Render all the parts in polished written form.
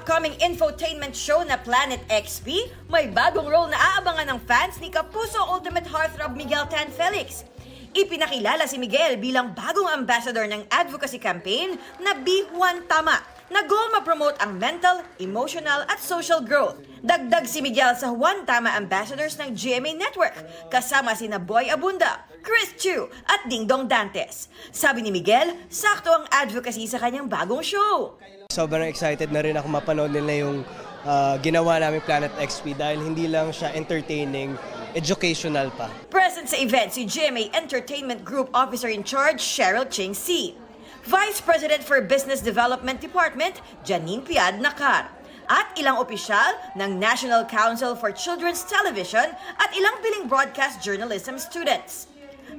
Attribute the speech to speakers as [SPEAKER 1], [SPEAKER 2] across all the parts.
[SPEAKER 1] upcoming infotainment show na Planet XP, may bagong role na aabangan ng fans ni Kapuso Ultimate Heartthrob Miguel Tan Felix. Ipinakilala si Miguel bilang bagong ambassador ng advocacy campaign na Be One Tama, na goal ma-promote ang mental, emotional at social growth. Dagdag si Miguel sa One Tama ambassadors ng GMA Network, kasama sina Boy Abunda, Chris Chu at Dingdong Dantes. Sabi ni Miguel, sakto ang advocacy sa kanyang bagong show.
[SPEAKER 2] Sobrang excited na rin ako mapanood nila yung ginawa namin Planet XP dahil hindi lang siya entertaining, educational pa.
[SPEAKER 1] Present sa event si GMA Entertainment Group Officer in Charge Cheryl Ching C. Vice President for Business Development Department Janine Piad Nakar. At ilang opisyal ng National Council for Children's Television at ilang piling broadcast journalism students.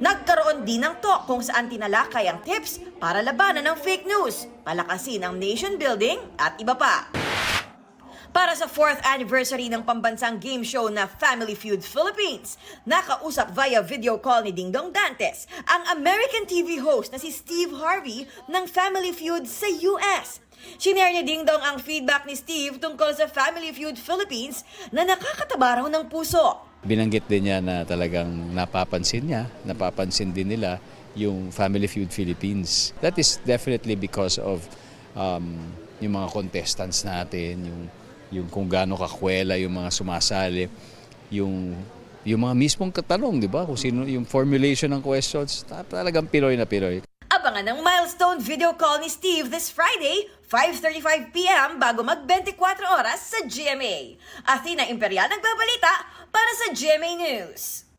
[SPEAKER 1] Nagkaroon din ng talk kung saan tinalakay ang tips para labanan ng fake news, palakasin ang nation building at iba pa. Para sa 4th anniversary ng pambansang game show na Family Feud Philippines, nakausap via video call ni Dingdong Dantes ang American TV host na si Steve Harvey ng Family Feud sa US. Shinare ni Dingdong ang feedback ni Steve tungkol sa Family Feud Philippines na nakakataba raw ng puso.
[SPEAKER 3] Binanggit din niya na talagang napapansin din nila yung Family Feud Philippines. That is definitely because of yung mga contestants natin, yung kung gaano kakwela yung mga sumasali, yung mga mismong katanong, di ba? Kung sino yung formulation ng questions, talagang Pinoy na Pinoy.
[SPEAKER 1] Abangan ang milestone video call ni Steve this Friday, 5:35 p.m. bago mag 24 oras sa GMA. Athena Imperial nagbabalita para sa GMA News.